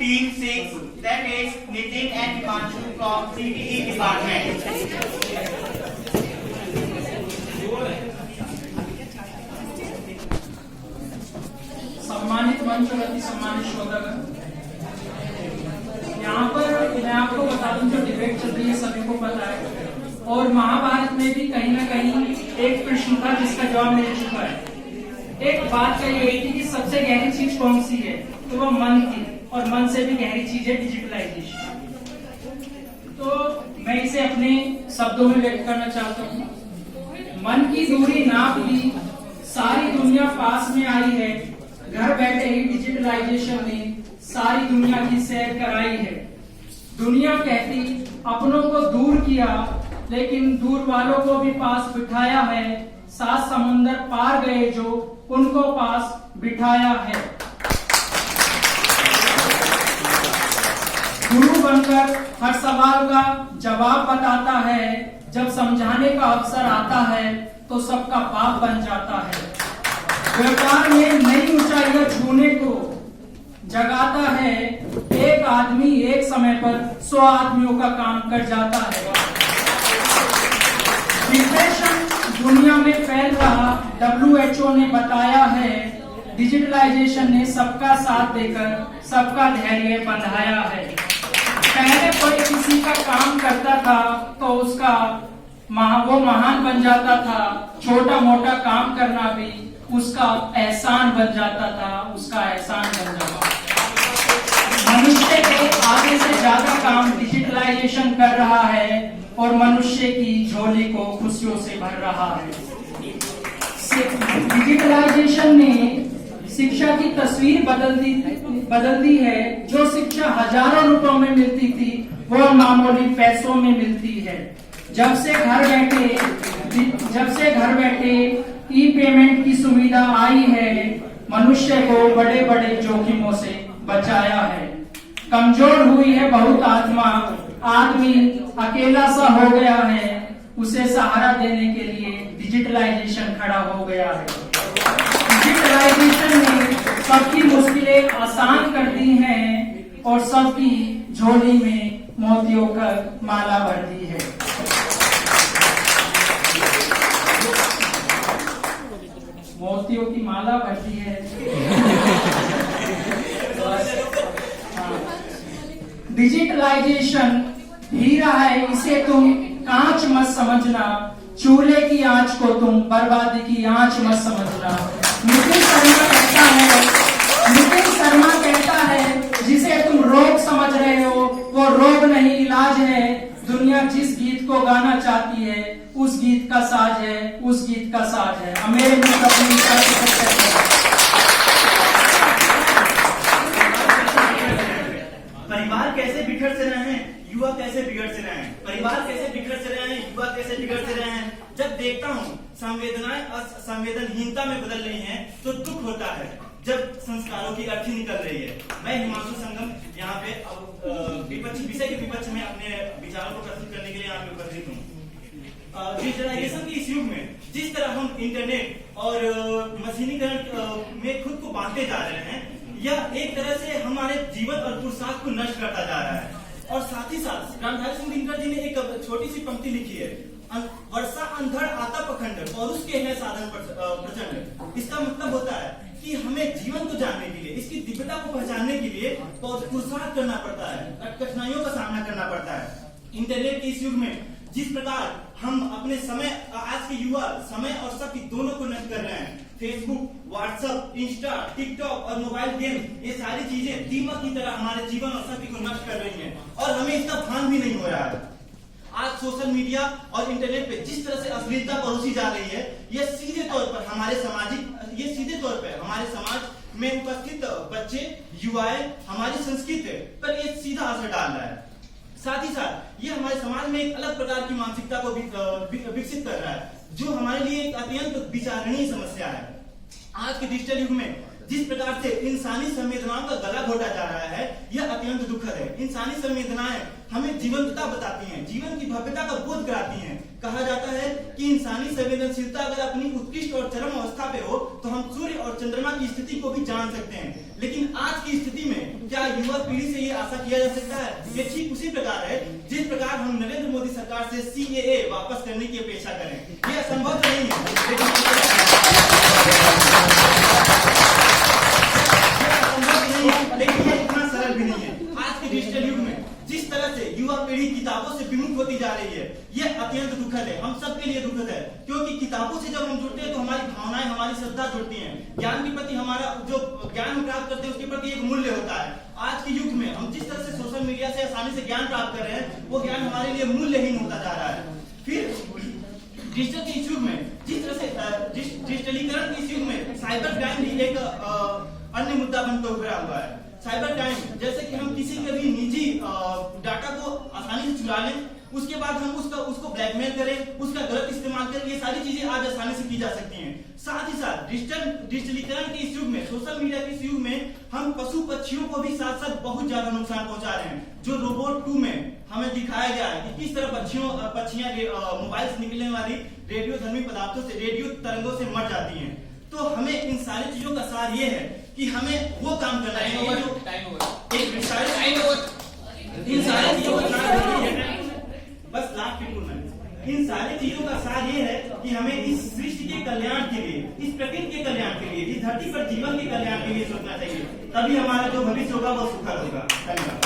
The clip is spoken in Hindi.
Team 6, that is Nitin and Himanshu from CTE department. सम्मानित मंच और अति सम्मानित श्रोतागण, यहाँ पर मैं आपको बता दूं जो डिबेट चल रही है सभी को पता है, और महाभारत में भी कहीं ना कहीं एक प्रश्न था जिसका जवाब मिल चुका है। एक बात कही गई थी कि सबसे गहरी चीज कौन सी है, तो वो मन की, और मन से भी गहरी चीज है डिजिटलाइजेशन। तो मैं इसे अपने शब्दों में व्यक्त करना चाहता हूँ। मन की दूरी नाप ली, सारी दुनिया पास में आई है, घर बैठे ही डिजिटलाइजेशन ने सारी दुनिया की सैर कराई है। दुनिया कहती अपनों को दूर किया, लेकिन दूर वालों को भी पास बिठाया है। 7 समुंदर पार गए जो उनको पास बिठाया है। गुरु बनकर हर सवाल का जवाब बताता है, जब समझाने का अवसर आता है तो सबका बाप बन जाता है। व्यापार में नई ऊंचाइयां छूने को जगाता है, एक आदमी एक समय पर 100 आदमियों का काम कर जाता है। डिप्रेशन दुनिया में फैल रहा, WHO ने बताया है, डिजिटलाइजेशन ने सबका साथ देकर सबका धैर्य बंधाया है। पहले कोई किसी का काम करता था तो उसका वो महान बन जाता था, छोटा मोटा काम करना भी उसका एहसान बन जाता था, उसका एहसान बन जाता था। मनुष्य के आगे से ज्यादा काम डिजिटलाइजेशन कर रहा है और मनुष्य की झोली को खुशियों से भर रहा है। डिजिटलाइजेशन ने शिक्षा की तस्वीर बदल दी है। जो शिक्षा हजारों रुपयों में मिलती थी वो मामूली पैसों में मिलती है। जब से घर बैठे ई पेमेंट की सुविधा आई है, मनुष्य को बड़े बड़े जोखिमों से बचाया है। कमजोर हुई है बहुत आत्मा, आदमी अकेला सा हो गया है, उसे सहारा देने के लिए डिजिटलाइजेशन खड़ा हो गया है। डिजिटलाइजेशन ने सबकी मुश्किलें आसान कर दी हैं और सबकी झोली में मोतियों का माला भर दी है। मोतियों की माला भर दी है। डिजिटलाइजेशन हीरा है, इसे तुम कांच मत समझना, चूल्हे की आंच को तुम बर्बादी की आंच मत समझना। नितिन शर्मा कहता है जिसे तुम रोग समझ रहे हो वो रोग नहीं इलाज है। दुनिया जिस गीत को गाना चाहती है उस गीत का साज है, उस गीत का साज है। मेरे परिवार कैसे बिखर से रहे हैं, युवा कैसे बिगड़ से रहे हैं, परिवार कैसे बिखर से रहे हैं, युवा कैसे बिगड़ से रहे हैं। जब देखता हूँ संवेदनाएं असंवेदनहीनता में बदल रही हैं तो दुख होता है। जब संस्कारों की अर्थी निकल रही है। मैं हिमांशु संगम यहाँ पे विपक्षी विषय के विपक्ष में अपने विचारों को प्रस्तुत करने के लिए यहाँ पे उपस्थित हूँ। डिजिटलाइजेशन के इस युग में जिस तरह हम इंटरनेट और मशीनीकरण में खुद को बांटते जा रहे हैं, यह एक तरह से हमारे जीवन और पुरुषार्थ को नष्ट करता जा रहा है। और साथ ही साथ रामधारी सिंह दिनकर जी ने एक छोटी सी पंक्ति लिखी है, वर्षा अंधड़ आता पखंड पौरुष के है साधन प्रचंड। इसका मतलब होता है कि हमें जीवन को जानने के लिए, इसकी दिव्यता को पहचानने के लिए पुरुषार्थ करना पड़ता है, कठिनाइयों का सामना करना पड़ता है। इंटरनेट के इस युग में जिस प्रकार हम अपने समय, आज के युवा समय और शक्ति दोनों को नष्ट कर रहे हैं। फेसबुक, व्हाट्सएप, इंस्टा, टिकटॉक और मोबाइल गेम, ये सारी चीजें दीमक की तरह हमारे जीवन और शक्ति को नष्ट कर रही हैं और हमें इसका भान भी नहीं हो रहा है। आज सोशल मीडिया और इंटरनेट पे जिस तरह से अश्लीलता परोसी जा रही है, ये सीधे तौर पर हमारे समाज में उपस्थित बच्चे, युवाएं, हमारी संस्कृति पर ये सीधा असर डाल रहा है। साथ ही साथ ये हमारे समाज में एक अलग प्रकार की मानसिकता को विकसित कर रहा है, जो हमारे लिए एक अत्यंत विचारणीय समस्या है। आज के डिजिटल युग में जिस प्रकार से इंसानी संवेदनाओं का गला घोटा जा रहा है, यह अत्यंत दुखद है। इंसानी संवेदनाएं हमें जीवंतता बताती हैं, जीवन की भव्यता का बोध कराती हैं। कहा जाता है कि इंसानी संवेदनशीलता अगर अपनी उत्कृष्ट और चरम अवस्था पे हो तो हम सूर्य और चंद्रमा की स्थिति को भी जान सकते हैं। लेकिन आज की स्थिति में क्या युवा पीढ़ी से ये आशा किया जा सकता है? ये ठीक उसी प्रकार है जिस प्रकार हम नरेंद्र मोदी सरकार से CAA वापस करने की अपेक्षा करें। यह असंभव तो नहीं है, लेकिन ये इतना सरल भी नहीं है। आज के डिजिटल युग में जिस तरह से युवा पीढ़ी किताबों से विमुख होती जा रही है, यह अत्यंत दुखद है, हम सबके लिए दुखद है। क्योंकि किताबों से जब हम जुड़ते हैं तो हमारी भावनाएं, हमारी श्रद्धा जुड़ती हैं। ज्ञान के प्रति हमारा जो ज्ञान हम प्राप्त करते हैं उसके प्रति एक मूल्य होता है। आज के युग में हम जिस तरह से सोशल मीडिया से आसानी से ज्ञान प्राप्त कर रहे हैं, वो ज्ञान हमारे लिए मूल्यहीन होता जा रहा है। फिर डिजिटल के इस युग में जिस तरह से डिजिटलीकरण के इस युग में साइबर क्राइम भी एक अन्य मुद्दा बनकर उभरा हुआ है। साइबर क्राइम जैसे कि हम किसी के भी निजी डाटा को आसानी से चुरा लें, उसके बाद हम उसको ब्लैकमेल करें, उसका गलत इस्तेमाल करें, ये सारी चीजें आज आसानी से की जा सकती हैं। साथ ही साथ डिजिटलीकरण के इस युग में, सोशल मीडिया के इस युग में हम पशु पक्षियों को भी साथ साथ बहुत ज्यादा नुकसान पहुंचा रहे हैं। जो रोबोट 2 में हमें दिखाया गया है कि किस तरह पक्षियां मोबाइल से निकलने वाली रेडियोधर्मी पदार्थों से, रेडियो तरंगों से मर जाती हैं। तो हमें इन सारी चीजों का सार ये है कि हमें वो काम करना है जो इन सारी चीजों का सार बस लास्ट में इन सारी चीजों का सार ये है कि हमें इस सृष्टि के कल्याण के लिए, इस प्रकृति के कल्याण के लिए, इस धरती पर जीवन के कल्याण के लिए सोचना चाहिए। तभी हमारा जो भविष्य होगा वो सुखद होगा। धन्यवाद।